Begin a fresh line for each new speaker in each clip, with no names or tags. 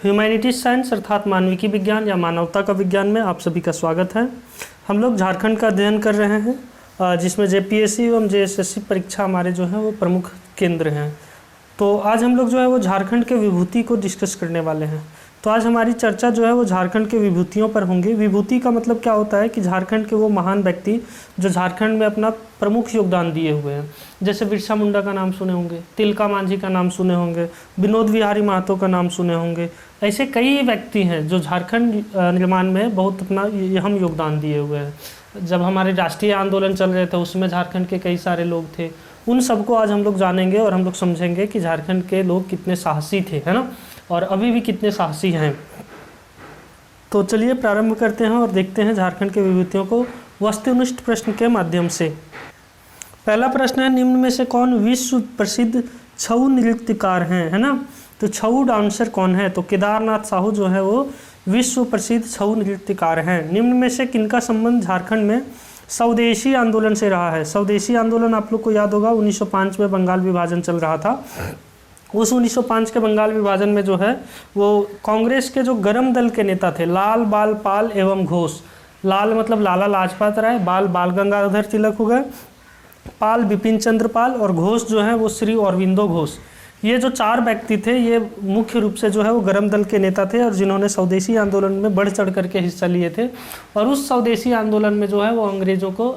Humanities science अर्थात मानविकी विज्ञान या मानवता का विज्ञान में आप सभी का स्वागत है। हम लोग झारखंड का अध्ययन कर रहे हैं जिसमें जेपीएससी एवं जेएसएससी परीक्षा हमारे जो है वो प्रमुख केंद्र हैं। तो आज हम लोग जो है वो झारखंड के विभूति को डिस्कस करने वाले हैं। तो आज हमारी चर्चा जो है वो झारखंड के विभूतियों पर होंगी। विभूति का मतलब क्या होता है कि झारखंड के वो महान व्यक्ति जो झारखंड में अपना प्रमुख योगदान दिए हुए हैं। जैसे बिरसा मुंडा का नाम सुने होंगे, तिलका मांझी का नाम सुने होंगे, विनोद विहारी महतो का नाम सुने होंगे। ऐसे कई व्यक्ति हैं जो झारखंड निर्माण में बहुत अपना अहम योगदान दिए हुए हैं। जब हमारे राष्ट्रीय आंदोलन चल रहे थे उसमें झारखंड के कई सारे लोग थे। उन सबको आज हम लोग जानेंगे और हम लोग समझेंगे कि झारखंड के लोग कितने साहसी थे, है ना, और अभी भी कितने साहसी हैं। तो चलिए प्रारंभ करते हैं और देखते हैं झारखंड के विभूतियों को वस्तुनिष्ठ प्रश्न के माध्यम से। पहला प्रश्न है, निम्न में से कौन विश्व प्रसिद्ध छऊ नृत्यकार हैं, है ना। तो छऊ डांसर कौन है? तो केदारनाथ साहू जो है वो विश्व प्रसिद्ध छऊ नृत्यकार हैं। निम्न में से किनका संबंध झारखंड में स्वदेशी आंदोलन से रहा है? स्वदेशी आंदोलन आप लोग को याद होगा 1905 में बंगाल विभाजन चल रहा था। उस 1905 के बंगाल विभाजन में जो है वो कांग्रेस के जो गरम दल के नेता थे लाल बाल पाल एवं घोष। लाल मतलब लाला लाजपत राय, बाल बाल गंगाधर तिलक हो गए, पाल बिपिन चंद्र पाल और घोष जो है वो श्री अरविंदो घोष। ये जो चार व्यक्ति थे ये मुख्य रूप से जो है वो गरम दल के नेता थे और जिन्होंने स्वदेशी आंदोलन में बढ़ चढ़ करके हिस्सा लिए थे। और उस स्वदेशी आंदोलन में जो है वो अंग्रेज़ों को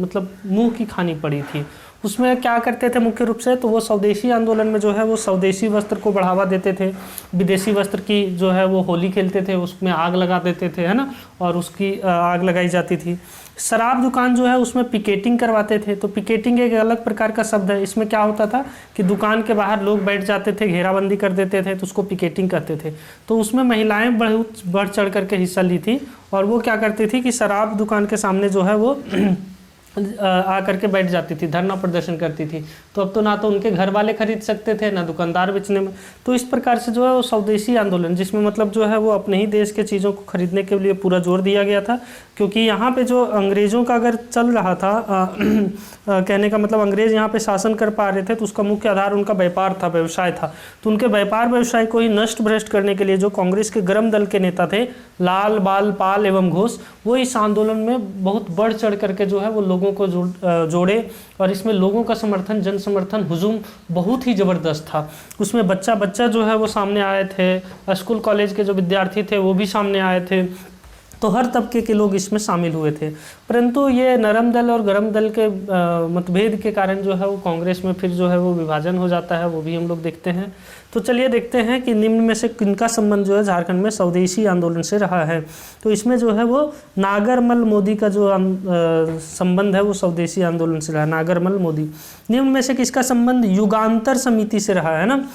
मतलब मुंह की खानी पड़ी थी। उसमें क्या करते थे मुख्य रूप से? तो वो स्वदेशी आंदोलन में जो है वो स्वदेशी वस्त्र को बढ़ावा देते थे। विदेशी वस्त्र की जो है वो होली खेलते थे, उसमें आग लगा देते थे, है ना, और उसकी आग लगाई जाती थी। शराब दुकान जो है उसमें पिकेटिंग करवाते थे। तो पिकेटिंग एक अलग प्रकार का शब्द है। इसमें क्या होता था कि दुकान के बाहर लोग बैठ जाते थे, घेराबंदी कर देते थे, तो उसको पिकेटिंग कहते थे। तो उसमें महिलाएं बढ़ चढ़ करके हिस्सा ली थी और वो क्या करती थी कि शराब दुकान के सामने जो है वो आ करके बैठ जाती थी, धरना प्रदर्शन करती थी। तो अब तो ना तो उनके घर वाले खरीद सकते थे ना दुकानदार बेचने में। तो इस प्रकार से जो है वो स्वदेशी आंदोलन, जिसमें मतलब जो है वो अपने ही देश के चीज़ों को खरीदने के लिए पूरा जोर दिया गया था। क्योंकि यहाँ पे जो अंग्रेज़ों का अगर चल रहा था कहने का मतलब अंग्रेज़ यहाँ पे शासन कर पा रहे थे तो उसका मुख्य आधार उनका व्यापार था, व्यवसाय था। तो उनके व्यापार व्यवसाय को ही नष्ट भ्रष्ट करने के लिए जो कांग्रेस के गरम दल के नेता थे लाल बाल पाल एवं घोष, वो इस आंदोलन में बहुत बढ़ चढ़ करके जो है वो लोगों को जोड़े। और इसमें लोगों का समर्थन, जन समर्थन, हुजूम बहुत ही ज़बरदस्त था। उसमें बच्चा जो है वो सामने आए थे, स्कूल कॉलेज के जो विद्यार्थी थे वो भी सामने आए थे। तो हर तबके के लोग इसमें शामिल हुए थे। परंतु ये नरम दल और गरम दल के मतभेद के कारण जो है वो कांग्रेस में फिर जो है वो विभाजन हो जाता है, वो भी हम लोग देखते हैं। तो चलिए देखते हैं कि निम्न में से किनका संबंध जो है झारखंड में स्वदेशी आंदोलन से रहा है। तो इसमें जो है वो नागरमल मोदी का जो संबंध है वो स्वदेशी आंदोलन से रहा है, नागरमल मोदी। निम्न में से किसका संबंध युगांतर समिति से रहा है ना।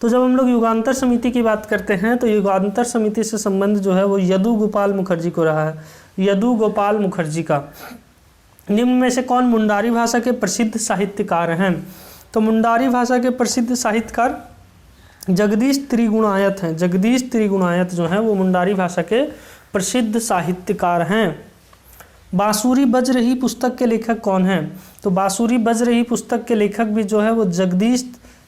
तो जब हम लोग युगांतर समिति की बात करते हैं तो युगांतर समिति से संबंध जो है वो यदु गोपाल मुखर्जी को रहा है, यदु गोपाल मुखर्जी का। निम्न में से कौन मुंडारी भाषा के प्रसिद्ध साहित्यकार हैं? तो मुंडारी भाषा के प्रसिद्ध साहित्यकार जगदीश त्रिगुणायत हैं। जगदीश त्रिगुणायत जो हैं वो मुंडारी भाषा के प्रसिद्ध साहित्यकार हैं। बांसुरी बज रही पुस्तक के लेखक कौन हैं? तो बांसुरी बज रही पुस्तक के लेखक भी जो है वो जगदीश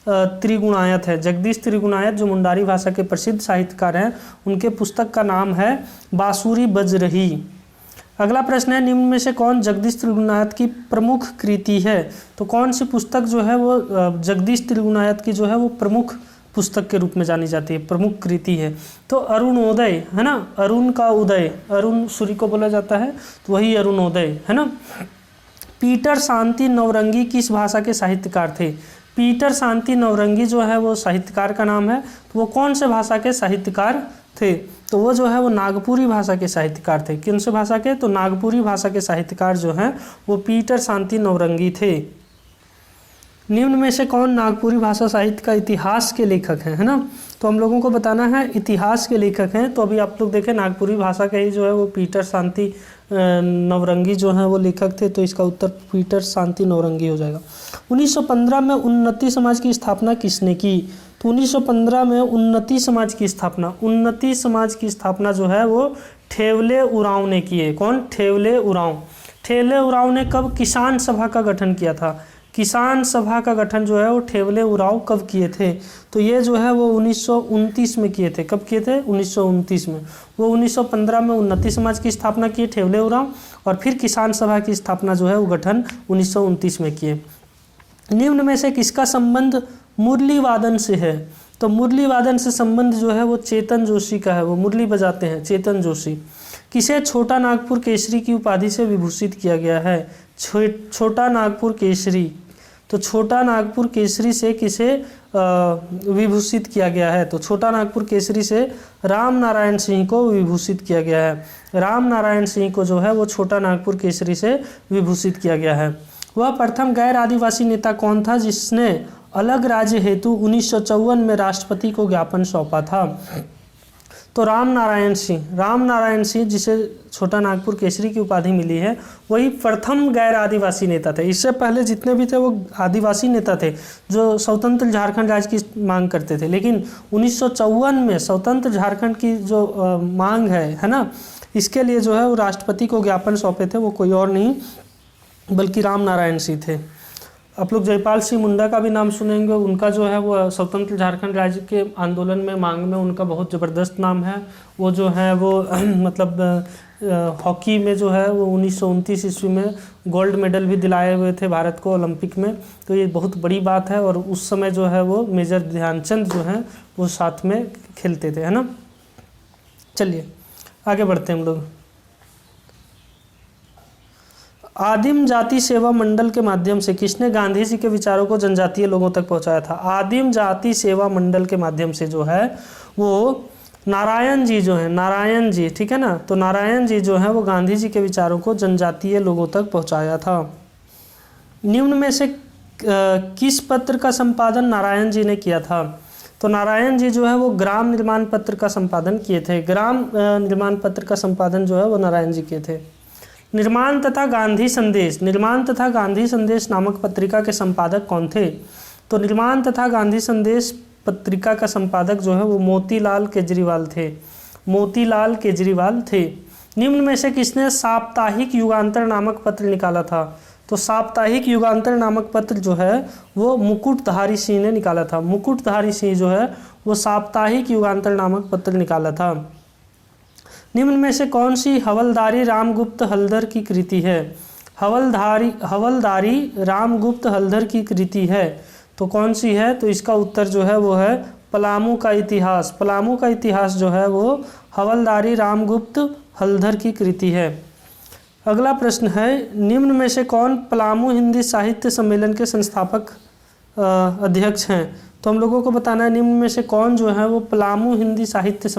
त्रिगुणायत है। जगदीश त्रिगुणायत जो मुंडारी भाषा के प्रसिद्ध साहित्यकार हैं, उनके पुस्तक का नाम है बांसुरी बज रही। अगला प्रश्न है, निम्न में से कौन जगदीश त्रिगुणायत की प्रमुख कृति है? तो कौन सी पुस्तक जो है वो जगदीश त्रिगुणायत की जो है वो प्रमुख पुस्तक के रूप में जानी जाती है, प्रमुख कृति है? तो अरुणोदय, है ना, अरुण का उदय, अरुण सूर्य को बोला जाता है तो वही अरुणोदय, है ना। पीटर शांति नवरंगी किस भाषा के साहित्यकार थे? पीटर शांति नवरंगी जो है वो साहित्यकार का नाम है। तो वो कौन से भाषा के साहित्यकार थे? तो वो जो है वो नागपुरी भाषा के साहित्यकार थे। किन से भाषा के? तो नागपुरी भाषा के साहित्यकार जो हैं वो पीटर शांति नवरंगी थे। निम्न में से कौन नागपुरी भाषा साहित्य का इतिहास के लेखक हैं, है ना। तो हम लोगों को बताना है इतिहास के लेखक हैं। तो अभी आप लोग देखें नागपुरी भाषा के ही जो है वो पीटर शांति नवरंगी जो हैं वो लेखक थे। तो इसका उत्तर पीटर शांति नवरंगी हो जाएगा। 1915 में उन्नति समाज की स्थापना किसने की? तो 1915 में उन्नति समाज की स्थापना, उन्नति समाज की स्थापना जो है वो ठेवले उरांव ने की है। कौन? ठेवले उरांव। ठेवले उरांव ने कब किसान सभा का गठन किया था? किसान सभा का गठन जो है वो ठेवले उरांव कब किए थे? तो ये जो है वो 1929 में किए थे। कब किए थे? 1929 में। वो 1915 में उन्नति समाज की स्थापना किए ठेवले उरांव, और फिर किसान सभा की स्थापना जो है वो गठन 1929 में किए। निम्न में से किसका संबंध मुरली वादन से है? तो मुरली वादन से संबंध जो है वो चेतन जोशी का है, वो मुरली बजाते हैं चेतन जोशी। किसे छोटा नागपुर केसरी की उपाधि से विभूषित किया गया है? छोटा नागपुर केसरी, तो छोटा नागपुर केसरी से किसे विभूषित किया गया है? तो छोटा नागपुर केसरी से राम नारायण सिंह को विभूषित किया गया है। राम नारायण सिंह को जो है वो छोटा नागपुर केसरी से विभूषित किया गया है। वह प्रथम गैर आदिवासी नेता कौन था जिसने अलग राज्य हेतु 1954 में राष्ट्रपति को ज्ञापन सौंपा था? तो राम नारायण सिंह जिसे छोटा नागपुर केसरी की उपाधि मिली है, वही प्रथम गैर आदिवासी नेता थे। इससे पहले जितने भी थे वो आदिवासी नेता थे जो स्वतंत्र झारखंड राज्य की मांग करते थे, लेकिन 1954 में स्वतंत्र झारखंड की जो मांग है ना, इसके लिए जो है वो राष्ट्रपति को ज्ञापन सौंपे थे, वो कोई और नहीं बल्कि राम नारायण सिंह थे। आप लोग जयपाल सिंह मुंडा का भी नाम सुनेंगे। उनका जो है वो स्वतंत्र झारखंड राज्य के आंदोलन में मांग में उनका बहुत ज़बरदस्त नाम है। वो जो है वो मतलब हॉकी में जो है वो 1929 ईस्वी में गोल्ड मेडल भी दिलाए हुए थे भारत को ओलंपिक में, तो ये बहुत बड़ी बात है। और उस समय जो है वो मेजर ध्यानचंद जो है वो साथ में खेलते थे, है ना। चलिए आगे बढ़ते हैं हम लोग। आदिम जाति सेवा मंडल के माध्यम से किसने गांधी जी के विचारों को जनजातीय लोगों तक पहुंचाया था? आदिम जाति सेवा मंडल के माध्यम से जो है वो नारायण जी जो है, नारायण जी, ठीक है ना। तो नारायण जी जो है वो गांधी जी के विचारों को जनजातीय लोगों तक पहुंचाया था। निम्न में से किस पत्र का संपादन नारायण जी ने किया था? तो नारायण जी जो है वो ग्राम निर्माण पत्र का संपादन किए थे। ग्राम निर्माण पत्र का संपादन जो है वो नारायण जी किए थे। निर्माण तथा गांधी संदेश नामक पत्रिका के संपादक कौन थे? तो निर्माण तथा गांधी संदेश पत्रिका का संपादक जो है वो मोतीलाल केजरीवाल थे। निम्न में से किसने साप्ताहिक युगांतर नामक पत्र निकाला था? तो साप्ताहिक युगांतर नामक पत्र जो है वो मुकुटधारी सिंह ने निकाला था। मुकुटधारी सिंह जो है वो साप्ताहिक युगांतर नामक पत्र निकाला था। निम्न में से कौन सी हवलदारी रामगुप्त हल्दर की कृति है? हवलदारी रामगुप्त हल्दर की कृति है, तो कौन सी है? तो इसका उत्तर जो है वो है पलामू का इतिहास। पलामू का इतिहास जो है वो हवलदारी रामगुप्त हल्दर की कृति है। अगला प्रश्न है, निम्न में से कौन पलामू हिंदी साहित्य सम्मेलन के संस्थापक अध्यक्ष हैं? तो हम लोगों को बताना है निम्न में से कौन जो है वो पलामू हिंदी साहित्य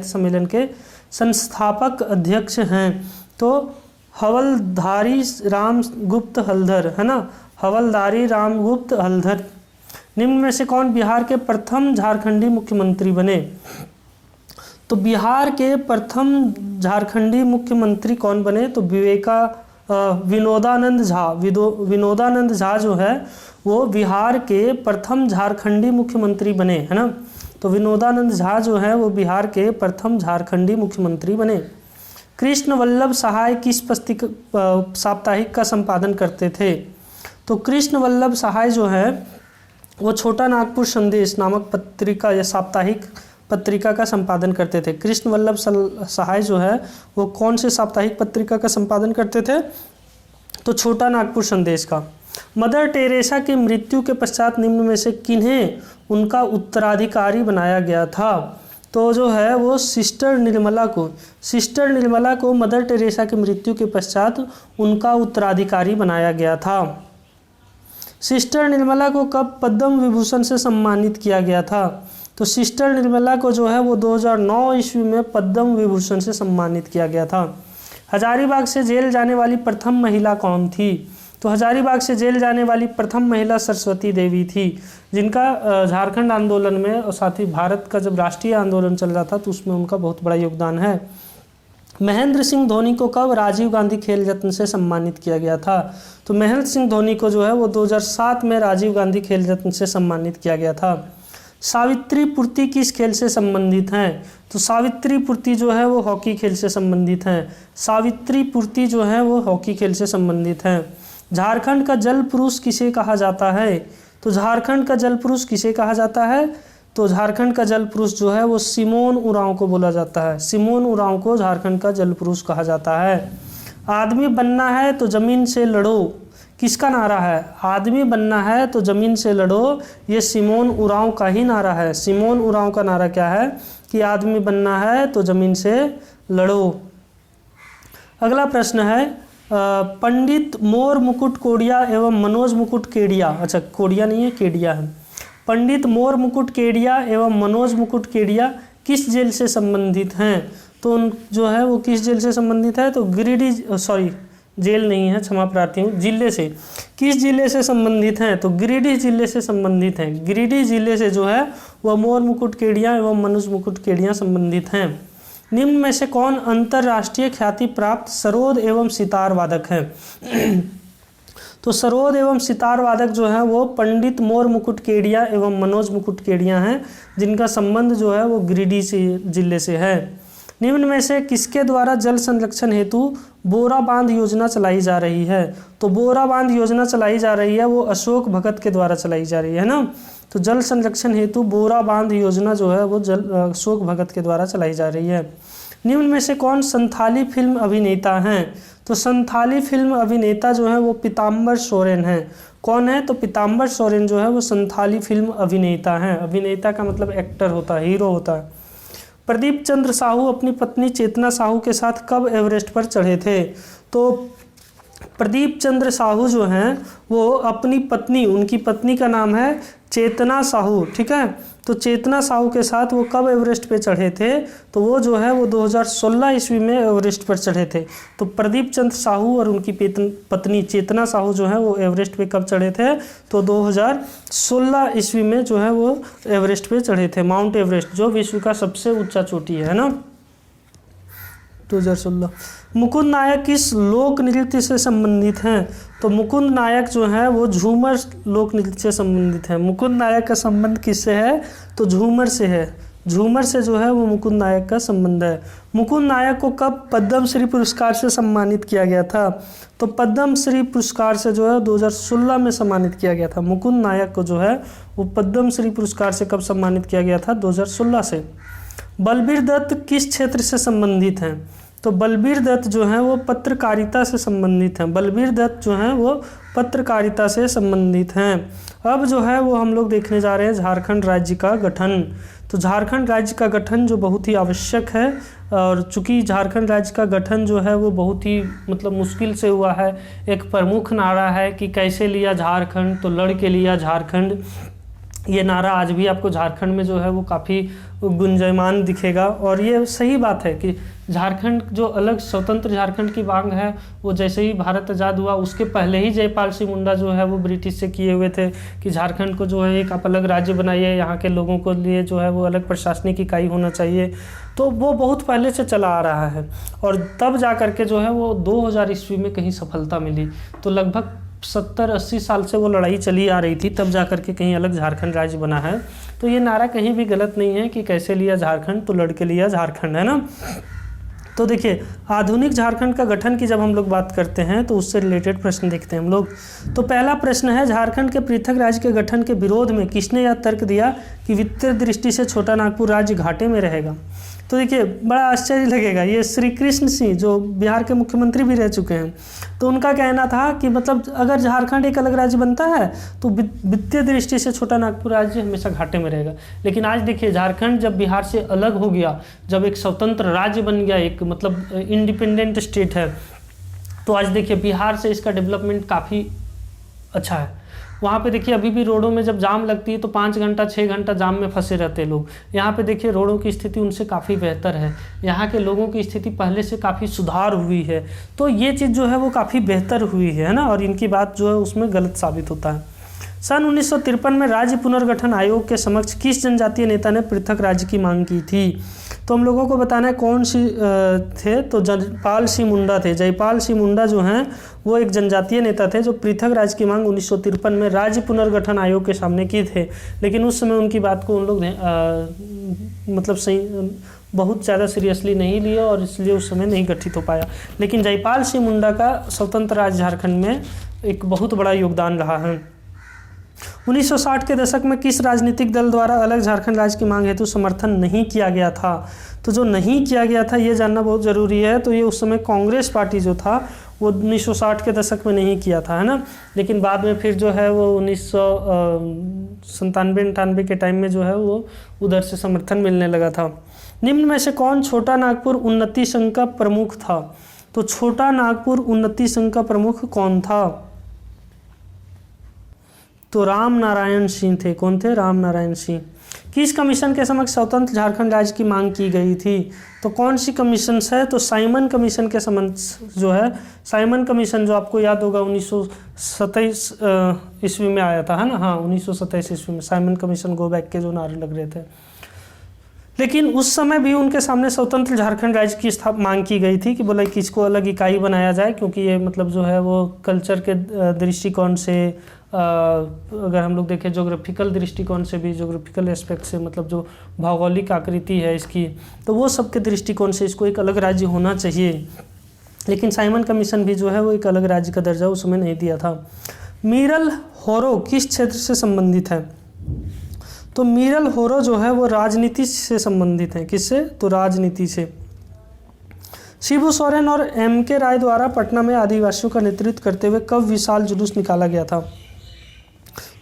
सम्मेलन के संस्थापक अध्यक्ष हैं। तो हवलधारी रामगुप्त हल्दर, है ना, हवलदारी रामगुप्त हल्दर। निम्न में से कौन बिहार के प्रथम झारखंडी मुख्यमंत्री बने? तो बिहार के प्रथम झारखंडी मुख्यमंत्री कौन बने? तो विनोदानंद झा जो है वो बिहार के प्रथम झारखंडी मुख्यमंत्री बने, है ना। तो विनोदानंद झा जो है वो बिहार के प्रथम झारखंडी मुख्यमंत्री बने। कृष्ण वल्लभ सहाय किस साप्ताहिक का संपादन करते थे? तो कृष्ण वल्लभ सहाय जो है वो छोटा नागपुर संदेश नामक पत्रिका या साप्ताहिक पत्रिका का संपादन करते थे। कृष्ण वल्लभ सहाय जो है वो कौन से साप्ताहिक पत्रिका का संपादन करते थे? तो छोटा नागपुर संदेश का। मदर टेरेसा की मृत्यु के पश्चात निम्न में से किन्हें उनका उत्तराधिकारी बनाया गया था? तो जो है वो सिस्टर निर्मला को मदर टेरेसा की मृत्यु के पश्चात उनका उत्तराधिकारी बनाया गया था। सिस्टर निर्मला को कब पद्म विभूषण से सम्मानित किया गया था? तो सिस्टर निर्मला को जो है वो 2009 ईस्वी में पद्म विभूषण से सम्मानित किया गया था। हजारीबाग से जेल जाने वाली प्रथम महिला कौन थी? तो हजारीबाग से जेल जाने वाली प्रथम महिला सरस्वती देवी थी, जिनका झारखंड आंदोलन में और साथ ही भारत का जब राष्ट्रीय आंदोलन चल रहा था तो उसमें उनका बहुत बड़ा योगदान है। महेंद्र सिंह धोनी को कब राजीव गांधी खेल रत्न से सम्मानित किया गया था? तो महेंद्र सिंह धोनी को जो है वो 2007 में राजीव गांधी खेल रत्न से सम्मानित किया गया था। सावित्री पूर्ति किस खेल से संबंधित हैं? तो सावित्री पूर्ति जो है वो हॉकी खेल से संबंधित हैं। झारखंड का जल पुरुष किसे कहा जाता है? तो झारखंड का जल पुरुष किसे कहा जाता है? तो झारखंड का जल पुरुष जो है वो सिमोन उरांव को बोला जाता है। सिमोन उरांव को झारखंड का जल पुरुष कहा जाता है। आदमी बनना है तो ज़मीन से लड़ो, किसका नारा है? आदमी बनना है तो ज़मीन से लड़ो, ये सिमोन उरांव का ही नारा है। सिमोन उरांव का नारा क्या है कि आदमी बनना है तो ज़मीन से लड़ो। अगला प्रश्न है पंडित मोर मुकुट कोडिया एवं मनोज मुकुट केडिया, अच्छा कोडिया नहीं है केडिया है। पंडित मोर मुकुट केडिया एवं मनोज मुकुट केडिया किस जेल से संबंधित हैं? तो जो है वो किस जेल से संबंधित है? तो गिरिडीह, सॉरी जेल नहीं है, क्षमा प्रार्थी हूँ, जिले से। किस जिले से संबंधित हैं? तो गिरिडीह जिले से संबंधित हैं। गिरिडीह जिले से जो है वह मोर मुकुट केडिया एवं मनोज मुकुट केडिया संबंधित हैं। निम्न में से कौन अंतर्राष्ट्रीय ख्याति प्राप्त सरोद एवं सितार वादक हैं? तो सरोद एवं सितार वादक जो है वो पंडित मोर मुकुट केडिया एवं मनोज मुकुट केडिया हैं, जिनका संबंध जो है वो गिरिडीह से जिले से है। निम्न में से किसके द्वारा जल संरक्षण हेतु बोरा बांध योजना चलाई जा रही है? तो बोरा बांध योजना चलाई जा रही है वो अशोक भगत के द्वारा चलाई जा रही है ना। तो जल संरक्षण हेतु बोरा बांध योजना जो है वो अशोक भगत के द्वारा चलाई जा रही है। निम्न में से कौन संथाली फिल्म अभिनेता हैं? तो संथाली फिल्म अभिनेता जो है वो पीताम्बर सोरेन है। कौन है? तो पीताम्बर सोरेन जो है वो संथाली फिल्म अभिनेता हैं। अभिनेता का मतलब एक्टर होता है, हीरो होता है। प्रदीप चंद्र साहू अपनी पत्नी चेतना साहू के साथ कब एवरेस्ट पर चढ़े थे? तो प्रदीप चंद्र साहू जो हैं वो अपनी पत्नी, उनकी पत्नी का नाम है चेतना साहू, ठीक है। तो चेतना साहू के साथ वो कब एवरेस्ट पे चढ़े थे? तो वो जो है वो 2016 ईस्वी में एवरेस्ट पर चढ़े थे। तो प्रदीप चंद्र साहू और उनकी पत्नी चेतना साहू जो है वो एवरेस्ट पे कब चढ़े थे? तो 2016 ईस्वी में जो है वो एवरेस्ट पे चढ़े थे। माउंट एवरेस्ट जो विश्व का सबसे ऊंचा चोटी है ना, 2016। मुकुंद नायक किस लोक नृत्य से संबंधित हैं? तो मुकुंद नायक जो है वो झूमर लोक नृत्य से संबंधित है। मुकुंद नायक का संबंध किससे है? तो झूमर से है। झूमर से जो है वो मुकुंद नायक का संबंध है। मुकुंद नायक को कब पद्म श्री पुरस्कार से सम्मानित किया गया था? तो पद्म श्री पुरस्कार से जो है 2016 में सम्मानित किया गया था। मुकुंद नायक को जो है वो पद्म श्री पुरस्कार से कब सम्मानित किया गया था? 2016 से। बलबीर दत्त किस क्षेत्र से संबंधित हैं? तो बलबीर दत्त जो है वो पत्रकारिता से संबंधित हैं। बलबीर दत्त जो हैं वो पत्रकारिता से संबंधित हैं। अब जो है वो हम लोग देखने जा रहे हैं झारखंड राज्य का गठन। तो झारखंड राज्य का गठन जो बहुत ही आवश्यक है, और चूँकि झारखंड राज्य का गठन जो है वो बहुत ही मतलब मुश्किल से हुआ है। एक प्रमुख नारा है कि कैसे लिया झारखंड, तो लड़ के लिया झारखंड। ये नारा आज भी आपको झारखंड में जो है वो काफ़ी गुंजायमान दिखेगा, और ये सही बात है कि झारखंड जो अलग स्वतंत्र झारखंड की मांग है वो जैसे ही भारत आज़ाद हुआ उसके पहले ही जयपाल सिंह मुंडा जो है वो ब्रिटिश से किए हुए थे कि झारखंड को जो है एक आप अलग राज्य बनाइए, यहाँ के लोगों को लिए जो है वो अलग प्रशासनिक इकाई होना चाहिए। तो वो बहुत पहले से चला आ रहा है, और तब जा कर के जो है वो 2000 ईस्वी में कहीं सफलता मिली। तो लगभग 70-80 साल से वो लड़ाई चली आ रही थी, तब जा कर के कहीं अलग झारखंड राज्य बना है। तो ये नारा कहीं भी गलत नहीं है कि कैसे लिया झारखंड, तो लड़ के लिया झारखंड, है ना। तो देखिए आधुनिक झारखंड का गठन की जब हम लोग बात करते हैं तो उससे रिलेटेड प्रश्न देखते हैं हम लोग। तो पहला प्रश्न है, झारखंड के पृथक राज्य के गठन के विरोध में किसने यह तर्क दिया कि वित्तीय दृष्टि से छोटा नागपुर राज्य घाटे में रहेगा? तो देखिए बड़ा आश्चर्य लगेगा, ये श्री कृष्ण सिंह जो बिहार के मुख्यमंत्री भी रह चुके हैं, तो उनका कहना था कि मतलब अगर झारखंड एक अलग राज्य बनता है तो वित्तीय दृष्टि से छोटा नागपुर राज्य हमेशा घाटे में रहेगा। लेकिन आज देखिए झारखंड जब बिहार से अलग हो गया, जब एक स्वतंत्र राज्य बन गया, एक मतलब इंडिपेंडेंट स्टेट है, तो आज देखिए बिहार से इसका डेवलपमेंट काफ़ी अच्छा है। वहाँ पे देखिए अभी भी रोडों में जब जाम लगती है तो 5 घंटा 6 घंटा जाम में फंसे रहते हैं लोग। यहाँ पे देखिए रोडों की स्थिति उनसे काफ़ी बेहतर है, यहाँ के लोगों की स्थिति पहले से काफ़ी सुधार हुई है। तो ये चीज़ जो है वो काफ़ी बेहतर हुई है ना, और इनकी बात जो है उसमें गलत साबित होता है। सन 1953 में राज्य पुनर्गठन आयोग के समक्ष किस जनजातीय नेता ने पृथक राज्य की मांग की थी? तो हम लोगों को बताना है कौन सी थे, तो जयपाल सिंह मुंडा थे। जयपाल सिंह मुंडा जो हैं वो एक जनजातीय नेता थे जो पृथक राज्य की मांग 1953 में राज्य पुनर्गठन आयोग के सामने की थे। लेकिन उस समय उनकी बात को उन लोग मतलब सही बहुत ज़्यादा सीरियसली नहीं लिया, और इसलिए उस समय नहीं गठित हो पाया। लेकिन जयपाल सिंह मुंडा का स्वतंत्र राज्य झारखंड में एक बहुत बड़ा योगदान रहा है। 1960 के दशक में किस राजनीतिक दल द्वारा अलग झारखंड राज्य की मांग हेतु समर्थन नहीं किया गया था? तो जो नहीं किया गया था ये जानना बहुत ज़रूरी है। तो ये उस समय कांग्रेस पार्टी जो था वो 1960 के दशक में नहीं किया था, है ना। लेकिन बाद में फिर जो है वो 1997-98 के टाइम में जो है वो उधर से समर्थन मिलने लगा था। निम्न में से कौन छोटा नागपुर उन्नति संघ का प्रमुख था? तो छोटा नागपुर उन्नति संघ का प्रमुख कौन था? तो राम नारायण सिंह थे। कौन थे? राम नारायण सिंह। किस कमीशन के समक्ष स्वतंत्र झारखंड राज्य की मांग की गई थी? तो कौन सी कमीशन है? तो साइमन कमीशन के समक्ष जो है, साइमन कमीशन जो आपको याद होगा 1927 ईस्वी में आया था, है ना। हाँ, 1927 ईस्वी में साइमन कमीशन गो बैक के जो नारे लग रहे थे। लेकिन उस समय भी उनके सामने स्वतंत्र झारखंड राज्य की मांग की गई थी कि बोला कि इसको अलग इकाई बनाया जाए, क्योंकि ये मतलब जो है वो कल्चर के दृष्टिकोण से, अगर हम लोग देखें जोग्राफिकल दृष्टिकोण से भी, जोग्राफिकल एस्पेक्ट से, मतलब जो भौगोलिक आकृति है इसकी, तो वो सब के दृष्टिकोण से इसको एक अलग राज्य होना चाहिए। लेकिन साइमन कमीशन भी जो है वो एक अलग राज्य का दर्जा उस समय नहीं दिया था। मीरल होरो किस क्षेत्र से संबंधित है? तो मीरल होरो जो है वो राजनीति से संबंधित है। किससे? तो राजनीति से। शिबू सोरेन और एम.के. राय द्वारा पटना में आदिवासियों का नेतृत्व करते हुए कब विशाल जुलूस निकाला गया था?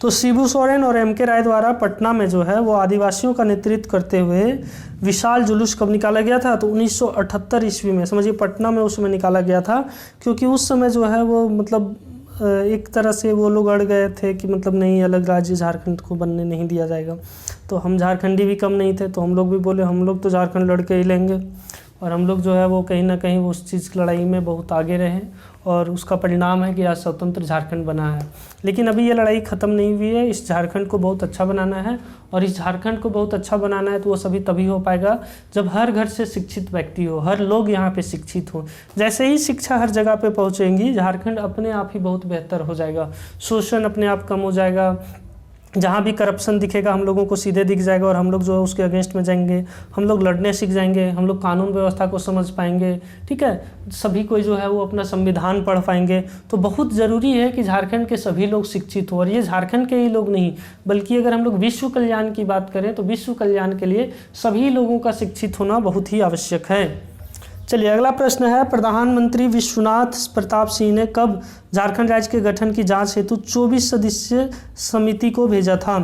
तो शिबू सोरेन और एम.के. राय द्वारा पटना में जो है वो आदिवासियों का नेतृत्व करते हुए विशाल जुलूस कब निकाला गया था? तो 1978 ईस्वी में। समझिए पटना में उस समय निकाला गया था, क्योंकि उस समय जो है वो मतलब एक तरह से वो लोग अड़ गए थे कि मतलब नहीं, अलग राज्य झारखंड को बनने नहीं दिया जाएगा। तो हम झारखंडी भी कम नहीं थे, तो हम लोग भी बोले हम लोग तो झारखंड लड़ के ही लेंगे। और हम लोग जो है वो कहीं ना कहीं उस चीज़ की लड़ाई में बहुत आगे रहे, और उसका परिणाम है कि आज स्वतंत्र झारखंड बना है। लेकिन अभी ये लड़ाई ख़त्म नहीं हुई है। इस झारखंड को बहुत अच्छा बनाना है, और इस झारखंड को बहुत अच्छा बनाना है तो वो सभी तभी हो पाएगा जब हर घर से शिक्षित व्यक्ति हो, हर लोग यहाँ पे शिक्षित हो। जैसे ही शिक्षा हर जगह पे पहुँचेंगी, झारखंड अपने आप ही बहुत बेहतर हो जाएगा, शोषण अपने आप कम हो जाएगा। जहाँ भी करप्शन दिखेगा हम लोगों को सीधे दिख जाएगा, और हम लोग जो है उसके अगेंस्ट में जाएंगे, हम लोग लड़ने सीख जाएंगे, हम लोग कानून व्यवस्था को समझ पाएंगे। ठीक है, सभी कोई जो है वो अपना संविधान पढ़ पाएंगे। तो बहुत ज़रूरी है कि झारखंड के सभी लोग शिक्षित हो, और ये झारखंड के ही लोग नहीं बल्कि अगर हम लोग विश्व कल्याण की बात करें तो विश्व कल्याण के लिए सभी लोगों का शिक्षित होना बहुत ही आवश्यक है। चलिए अगला प्रश्न है, प्रधानमंत्री विश्वनाथ प्रताप सिंह ने कब झारखंड राज्य के गठन की जांच हेतु 24 सदस्यीय समिति को भेजा था?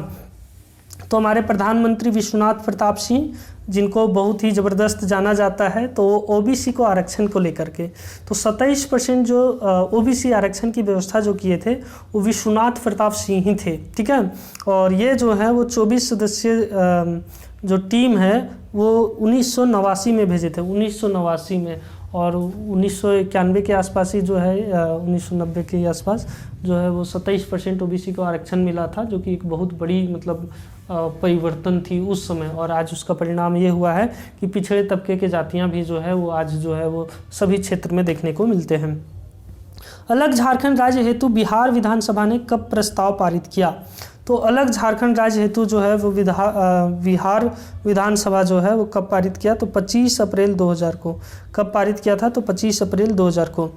तो हमारे प्रधानमंत्री विश्वनाथ प्रताप सिंह, जिनको बहुत ही ज़बरदस्त जाना जाता है, तो ओबीसी को आरक्षण को लेकर के तो 27% जो ओबीसी आरक्षण की व्यवस्था जो किए थे वो विश्वनाथ प्रताप सिंह ही थे। ठीक है, और ये जो है वो 24 सदस्यीय जो टीम है वो 1989 में भेजे थे, 1989 में, और 1991 के आसपास ही जो है 1990 के आसपास जो है वो 27% ओबीसी को आरक्षण मिला था, जो कि एक बहुत बड़ी मतलब परिवर्तन थी उस समय। और आज उसका परिणाम ये हुआ है कि पिछड़े तबके के जातियां भी जो है वो आज जो है वो सभी क्षेत्र में देखने को मिलते हैं। अलग झारखंड राज्य हेतु बिहार विधानसभा ने कब प्रस्ताव पारित किया? तो अलग झारखंड राज्य हेतु जो है वो बिहार विधानसभा जो है वो कब पारित किया? तो 25 अप्रैल 2000 को। कब पारित किया था? तो 25 अप्रैल 2000 को।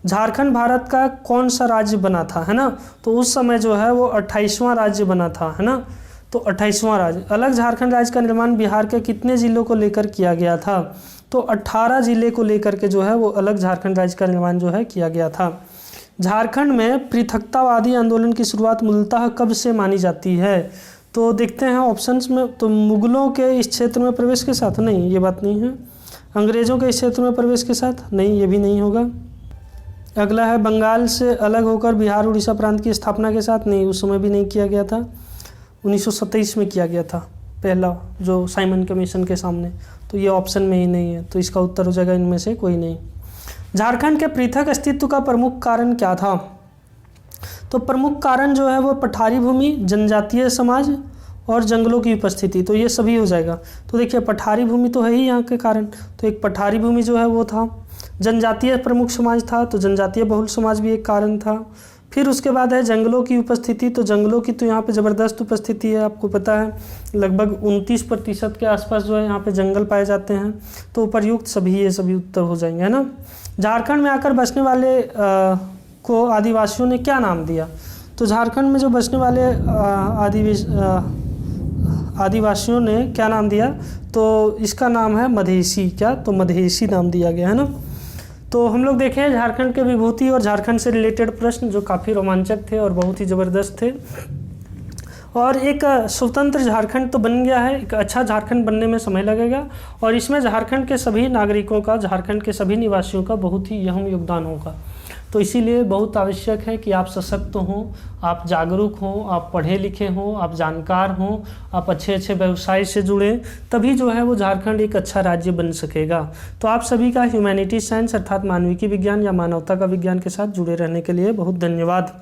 झारखंड भारत का कौन सा राज्य बना था, है ना? तो उस समय जो है वो 28वां राज्य बना था, है ना? तो 28वां राज्य। अलग झारखंड राज्य का निर्माण बिहार के कितने जिलों को लेकर किया गया था? तो 18 जिले को लेकर के जो है वो अलग झारखंड राज्य का निर्माण जो है किया गया था। झारखंड में पृथकतावादी आंदोलन की शुरुआत मूलतः कब से मानी जाती है? तो देखते हैं ऑप्शंस में। तो मुगलों के इस क्षेत्र में प्रवेश के साथ? नहीं, ये बात नहीं है। अंग्रेज़ों के इस क्षेत्र में प्रवेश के साथ? नहीं, ये भी नहीं होगा। अगला है बंगाल से अलग होकर बिहार उड़ीसा प्रांत की स्थापना के साथ? नहीं, उस समय भी नहीं किया गया था, 1927 में किया गया था पहला, जो साइमन कमीशन के सामने। तो ये ऑप्शन में ही नहीं है, तो इसका उत्तर हो जाएगा इनमें से कोई नहीं। झारखंड के पृथक अस्तित्व का प्रमुख कारण क्या था? तो प्रमुख कारण जो है वो पठारी भूमि, जनजातीय समाज और जंगलों की उपस्थिति, तो ये सभी हो जाएगा। तो देखिए पठारी भूमि तो है ही यहाँ के कारण, तो एक पठारी भूमि जो है वो था। जनजातीय प्रमुख समाज था, तो जनजातीय बहुल समाज भी एक कारण था। फिर उसके बाद है जंगलों की उपस्थिति, तो जंगलों की तो यहाँ पे ज़बरदस्त उपस्थिति है, आपको पता है लगभग 29% के आसपास जो है यहाँ पे जंगल पाए जाते हैं। तो उपर्युक्त सभी ये सभी उत्तर हो जाएंगे, है ना। झारखंड में आकर बसने वाले को आदिवासियों ने क्या नाम दिया? तो झारखंड में जो बसने वाले आदिवासियों ने क्या नाम दिया? तो इसका नाम है मधेसी। क्या? तो मधेसी नाम दिया गया है ना। तो हम लोग देखें झारखंड के विभूति और झारखंड से रिलेटेड प्रश्न जो काफ़ी रोमांचक थे और बहुत ही ज़बरदस्त थे। और एक स्वतंत्र झारखंड तो बन गया है, एक अच्छा झारखंड बनने में समय लगेगा और इसमें झारखंड के सभी नागरिकों का, झारखंड के सभी निवासियों का बहुत ही अहम योगदान होगा। तो इसीलिए बहुत आवश्यक है कि आप सशक्त हों, आप जागरूक हों, आप पढ़े लिखे हों, आप जानकार हों, आप अच्छे अच्छे व्यवसाय से जुड़ें, तभी जो है वो झारखंड एक अच्छा राज्य बन सकेगा। तो आप सभी का ह्यूमैनिटीज साइंस अर्थात मानविकी विज्ञान या मानवता का विज्ञान के साथ जुड़े रहने के लिए बहुत धन्यवाद।